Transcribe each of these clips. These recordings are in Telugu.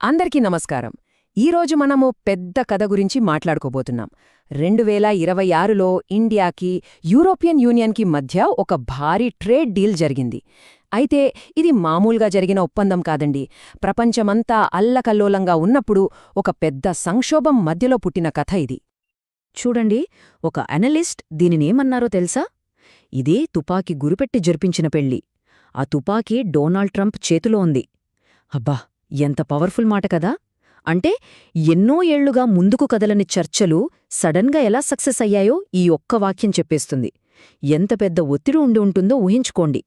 అందరికీ నమస్కారం. ఈరోజు మనము పెద్ద కథ గురించి మాట్లాడుకోబోతున్నాం. 2026లో ఇండియాకి, యూరోపియన్ యూనియన్కి మధ్య ఒక భారీ ట్రేడ్ డీల్ జరిగింది. అయితే ఇది మామూలుగా జరిగిన ఒప్పందం కాదండి. ప్రపంచమంతా అల్లకల్లోలంగా ఉన్నప్పుడు ఒక పెద్ద సంక్షోభం మధ్యలో పుట్టిన కథ ఇది. చూడండి, ఒక అనలిస్ట్ దీనినేమన్నారో తెలుసా? ఇదే తుపాకీ గురిపెట్టి జరిపించిన పెళ్లి. ఆ తుపాకీ డొనాల్డ్ ట్రంప్ చేతిలో ఉంది. అబ్బా, ఎంత పవర్ఫుల్ మాట కదా! అంటే ఎన్నో ఏళ్లుగా ముందుకు కదలని చర్చలు సడన్గా ఎలా సక్సెస్ అయ్యాయో ఈ ఒక్క వాక్యం చెప్పేస్తుంది. ఎంత పెద్ద ఒత్తిడి ఉండి ఉంటుందో ఊహించుకోండి.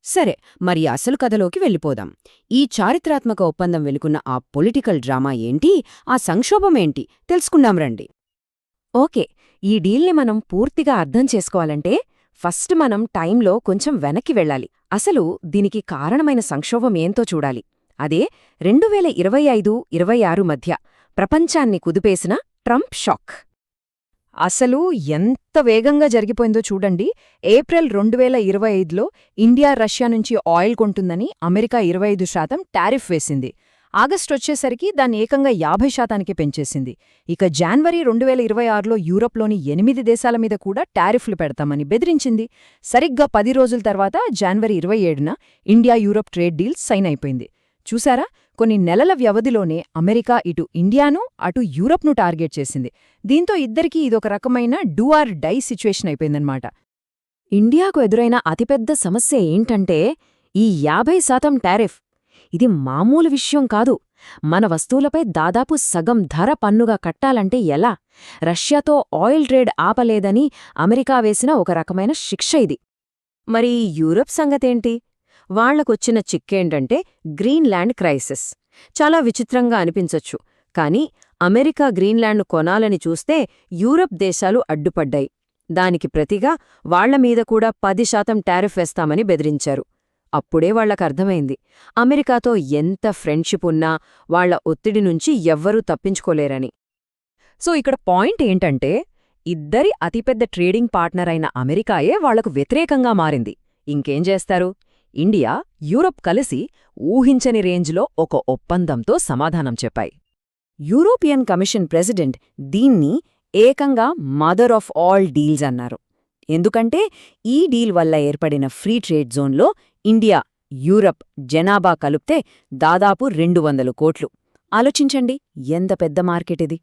సరే, మరి అసలు కథలోకి వెళ్ళిపోదాం. ఈ చారిత్రాత్మక ఒప్పందం వెలుకున్న ఆ పొలిటికల్ డ్రామా ఏంటి, ఆ సంక్షోభమేంటి తెలుసుకుందాం రండి. ఓకే, ఈ డీల్ని మనం పూర్తిగా అర్థం చేసుకోవాలంటే ఫస్ట్ మనం టైంలో కొంచెం వెనక్కి వెళ్ళాలి. అసలు దీనికి కారణమైన సంక్షోభం ఏంతో చూడాలి. అదే 2025-26 మధ్య ప్రపంచాన్ని కుదిపేసిన ట్రంప్ షాక్. అసలు ఎంత వేగంగా జరిగిపోయిందో చూడండి. ఏప్రిల్ 2025లో ఇండియా రష్యా నుంచి ఆయిల్ కొంటుందని అమెరికా 25% టారిఫ్ వేసింది. ఆగస్టొచ్చేసరికి దాన్ని ఏకంగా 50%కి పెంచేసింది. ఇక జనవరి 2026లో యూరప్లోని 8 దేశాల మీద కూడా టారిఫ్లు పెడతామని బెదిరించింది. సరిగ్గా 10 రోజుల తర్వాత జనవరి 27న India Europe trade deal sign అయిపోయింది. చూసారా, కొన్ని నెలల వ్యవధిలోనే అమెరికా ఇటు ఇండియాను అటు యూరప్ను టార్గెట్ చేసింది. దీంతో ఇద్దరికీ ఇదొక రకమైన డూ ఆర్ డై సిచ్యువేషన్ అయిపోయిందన్నమాట. ఇండియాకు ఎదురైన అతిపెద్ద సమస్య ఏంటంటే ఈ 50% టారిఫ్. ఇది మామూలు విషయం కాదు. మన వస్తువులపై దాదాపు సగం ధర పన్నుగా కట్టాలంటే ఎలా? రష్యాతో ఆయిల్ ట్రేడ్ ఆపలేదని అమెరికా వేసిన ఒక రకమైన శిక్ష ఇది. మరి యూరప్ సంగతేంటి? వాళ్లకొచ్చిన చిక్కేంటంటే గ్రీన్లాండ్ క్రైసిస్. చాలా విచిత్రంగా అనిపించొచ్చు, కానీ అమెరికా గ్రీన్లాండ్ను కొనాలని చూస్తే యూరప్ దేశాలు అడ్డుపడ్డాయి. దానికి ప్రతిగా వాళ్లమీద కూడా 10% టారిఫ్ వేస్తామని బెదిరించారు. అప్పుడే వాళ్లకర్థమైంది, అమెరికాతో ఎంత ఫ్రెండ్షిప్ ఉన్నా వాళ్ల ఒత్తిడి నుంచి ఎవ్వరూ తప్పించుకోలేరని. సో ఇక్కడ పాయింట్ ఏంటంటే, ఇద్దరి అతిపెద్ద ట్రేడింగ్ పార్ట్నర్ అయిన అమెరికాయే వాళ్లకు వ్యతిరేకంగా మారింది. ఇంకేం చేస్తారు? ఇండియా, యూరప్ కలిసి ఊహించని రేంజ్లో ఒక ఒప్పందంతో సమాధానం చెప్పాయి. యూరోపియన్ కమిషన్ ప్రెసిడెంట్ దీన్ని ఏకంగా మదర్ ఆఫ్ ఆల్ డీల్స్ అన్నారు. ఎందుకంటే ఈ డీల్ వల్ల ఏర్పడిన ఫ్రీ ట్రేడ్ జోన్లో ఇండియా, యూరప్ జనాభా కలిపితే దాదాపు 200 కోట్లు. ఆలోచించండి, ఎంత పెద్ద మార్కెట్ ఇది.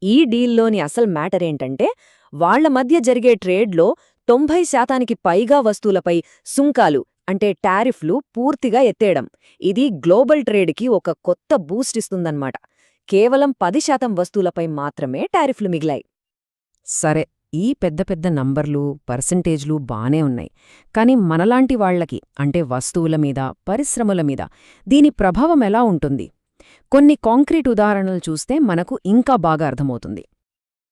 ఈ డీల్లోని అసలు మ్యాటరేంటంటే, వాళ్ల మధ్య జరిగే ట్రేడ్లో 90% పైగా వస్తువులపై సుంకాలు అంటే టారిఫ్లు పూర్తిగా ఎత్తేయడం. ఇది గ్లోబల్ ట్రేడ్కి ఒక కొత్త బూస్ట్ ఇస్తుందన్నమాట. కేవలం 10% వస్తువులపై మాత్రమే టారిఫ్లు మిగిలాయి. సరే, ఈ పెద్ద పెద్ద నంబర్లు, పర్సెంటేజ్లు బానే ఉన్నాయి. కానీ మనలాంటి వాళ్లకి, అంటే వస్తువుల మీద, పరిశ్రమల మీద దీని ప్రభావం ఎలా ఉంటుంది? కొన్ని కాంక్రీట్ ఉదాహరణలు చూస్తే మనకు ఇంకా బాగా అర్థమవుతుంది.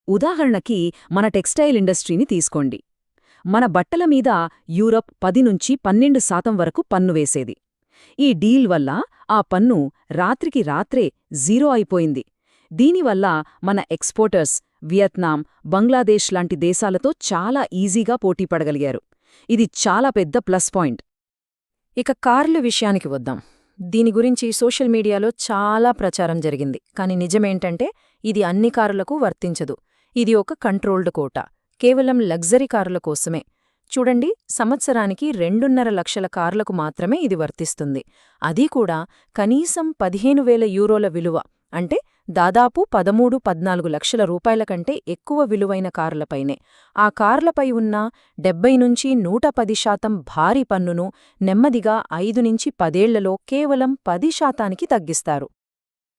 ఉదాహరణకి మన టెక్స్టైల్ ఇండస్ట్రీని తీసుకోండి. మన బట్టల మీద యూరప్ 10-12% వరకు పన్ను వేసేది. ఈ డీల్ వల్ల ఆ పన్ను రాత్రికి రాత్రే 0 అయిపోయింది. దీనివల్ల మన ఎక్స్పోర్టర్స్ వియత్నాం, బంగ్లాదేశ్ లాంటి దేశాలతో చాలా ఈజీగా పోటీపడగలిగారు. ఇది చాలా పెద్ద ప్లస్ పాయింట్. ఇక కార్ల విషయానికి వద్దాం. దీని గురించి సోషల్ మీడియాలో చాలా ప్రచారం జరిగింది. కానీ నిజమేంటంటే ఇది అన్ని కారులకు వర్తించదు. ఇది ఒక కంట్రోల్డ్ కోటా, కేవలం లగ్జరీ కారుల కోసమే. చూడండి, సంవత్సరానికి 2.5 లక్షల కార్లకు మాత్రమే ఇది వర్తిస్తుంది. అదీ కూడా కనీసం 15,000 యూరోల విలువ, అంటే దాదాపు 13-14 లక్షల రూపాయల కంటే ఎక్కువ విలువైన కారులపైనే. ఆ కార్లపై ఉన్న 70-110% భారీ పన్నును నెమ్మదిగా 5-10 ఏళ్లలో కేవలం 10%కి తగ్గిస్తారు.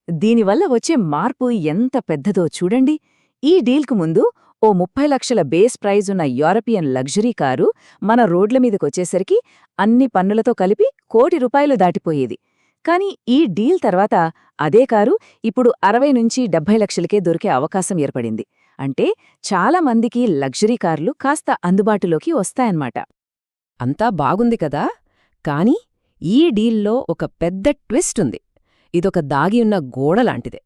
దీనివల్ల వచ్చే మార్పు ఎంత పెద్దదో చూడండి. ఈ డీల్కు ముందు ఓ 30 లక్షల బేస్ ప్రైజ్ ఉన్న యూరోపియన్ లగ్జరీ కారు మన రోడ్లమీదకొచ్చేసరికి అన్ని పన్నులతో కలిపి ₹1,00,00,000 దాటిపోయేది. కాని ఈ డీల్ తర్వాత అదే కారు ఇప్పుడు 60-70 లక్షలకే దొరికే అవకాశం ఏర్పడింది. అంటే చాలా మందికి లగ్జరీ కార్లు కాస్త అందుబాటులోకి వస్తాయన్నమాట. అంతా బాగుంది కదా, కానీ ఈ డీల్లో ఒక పెద్ద ట్విస్ట్ ఉంది. ఇదొక దాగియున్న గోడలాంటిదే.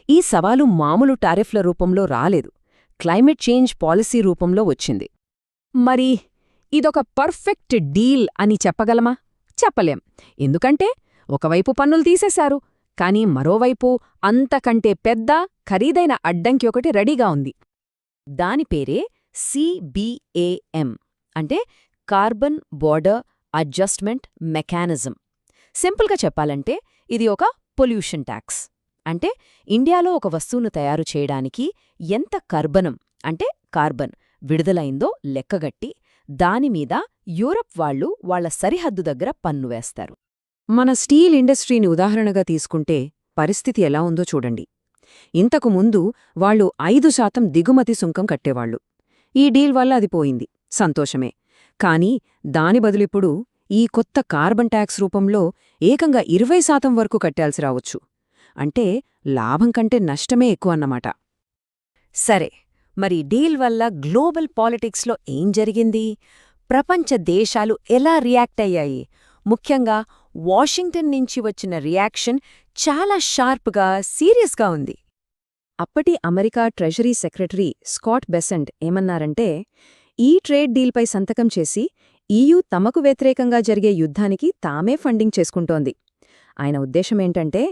ఈ సవాలు మామూలు టారిఫ్ల రూపంలో రాలేదు, క్లైమేట్ చేంజ్ పాలసీ రూపంలో వచ్చింది. మరి ఇదొక పర్ఫెక్ట్ డీల్ అని చెప్పగలమా? చెప్పలేం. ఎందుకంటే ఒకవైపు పన్నులు తీసేశారు, కానీ మరోవైపు అంతకంటే పెద్ద ఖరీదైన అడ్డంకి ఒకటి రెడీగా ఉంది. దాని పేరే CBAM, అంటే కార్బన్ బోర్డర్ అడ్జస్ట్మెంట్ మెకానిజం. సింపుల్గా చెప్పాలంటే ఇది ఒక పొల్యూషన్ ట్యాక్స్. అంటే ఇండియాలో ఒక వస్తువును తయారు చేయడానికి ఎంత కార్బన్ విడుదలైందో లెక్కగట్టి దానిమీద యూరప్ వాళ్లు వాళ్ల సరిహద్దు దగ్గర పన్ను వేస్తారు. మన స్టీల్ ఇండస్ట్రీని ఉదాహరణగా తీసుకుంటే పరిస్థితి ఎలా ఉందో చూడండి. ఇంతకు ముందు వాళ్లు 5% దిగుమతి సుంకం కట్టేవాళ్లు. ఈ డీల్ వల్ల అది పోయింది, సంతోషమే. కానీ దాని బదులిప్పుడు ఈ కొత్త కార్బన్ ట్యాక్స్ రూపంలో ఏకంగా 20% వరకు కట్టాల్సి రావచ్చు. అంటే లాభం కంటే నష్టమే ఎక్కువన్నమాట. సరే, మరి డీల్ వల్ల గ్లోబల్ పాలిటిక్స్లో ఏం జరిగింది? ప్రపంచ దేశాలు ఎలా రియాక్ట్ అయ్యాయి? ముఖ్యంగా వాషింగ్టన్ నుంచి వచ్చిన రియాక్షన్ చాలా షార్ప్గా, సీరియస్గా ఉంది. అప్పటి America treasury secretary Scott Besant ఏమన్నారంటే, ఈ ట్రేడ్ డీల్పై సంతకం చేసి EU తమకు వ్యతిరేకంగా జరిగే యుద్ధానికి తామే ఫండింగ్ చేసుకుంటోంది. ఆయన ఉద్దేశమేంటంటే,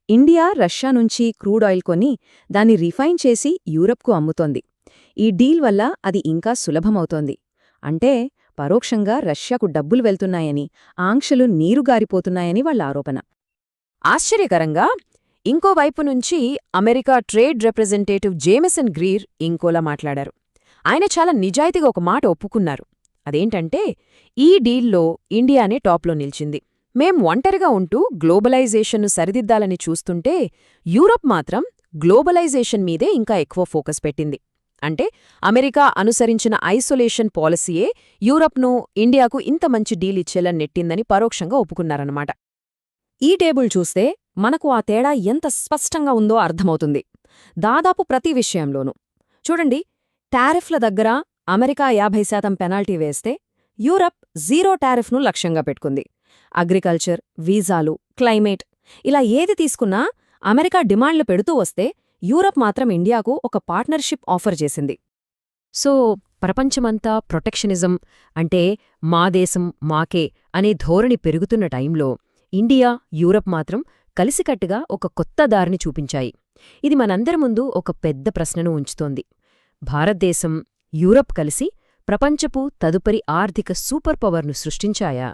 ఇండియా రష్యా నుంచి క్రూడ్ ఆయిల్ కొని దాన్ని రిఫైన్ చేసి యూరప్కు అమ్ముతోంది. ఈ డీల్ వల్ల అది ఇంకా సులభమవుతోంది. అంటే పరోక్షంగా రష్యాకు డబ్బులు వెళ్తున్నాయని, ఆంక్షలు నీరుగారిపోతున్నాయని వాళ్ళ ఆరోపణ. ఆశ్చర్యకరంగా ఇంకోవైపు నుంచి America trade representative Jamieson Greer ఇంకోలా మాట్లాడారు. ఆయన చాలా నిజాయితీగా ఒక మాట ఒప్పుకున్నారు. అదేంటంటే, ఈ డీల్లో ఇండియానే టాప్లో నిలిచింది. మేం ఒంటరిగా ఉంటూ గ్లోబలైజేషన్ను సరిదిద్దాలని చూస్తుంటే యూరప్ మాత్రం గ్లోబలైజేషన్ మీదే ఇంకా ఎక్కువ ఫోకస్ పెట్టింది. అంటే అమెరికా అనుసరించిన ఐసోలేషన్ పాలసీయే యూరప్ను ఇండియాకు ఇంత మంచి డీల్ ఇచ్చేలా నెట్టిందని పరోక్షంగా ఒప్పుకున్నారన్నమాట. ఈ టేబుల్ చూస్తే మనకు ఆ తేడా ఎంత స్పష్టంగా ఉందో అర్థమవుతుంది. దాదాపు ప్రతి విషయంలోనూ చూడండి. టారిఫ్ల దగ్గర అమెరికా 50% పెనాల్టీ వేస్తే యూరప్ 0 టారిఫ్ను లక్ష్యంగా పెట్టుకుంది. అగ్రికల్చర్, వీసాలు, క్లైమేట్ ఇలా ఏది తీసుకున్నా అమెరికా డిమాండ్లు పెడుతూ వస్తే యూరప్ మాత్రం ఇండియాకు ఒక పార్ట్నర్షిప్ ఆఫర్ చేసింది. సో ప్రపంచమంతా ప్రొటెక్షనిజం అంటే మా దేశం మాకే అనే ధోరణి పెరుగుతున్న టైంలో ఇండియా, యూరప్ మాత్రం కలిసికట్టుగా ఒక కొత్త దారిని చూపించాయి. ఇది మనందరి ముందు ఒక పెద్ద ప్రశ్నను ఉంచుతోంది. భారతదేశం, యూరప్ కలిసి ప్రపంచపు తదుపరి ఆర్థిక సూపర్ పవర్ను సృష్టించాయా?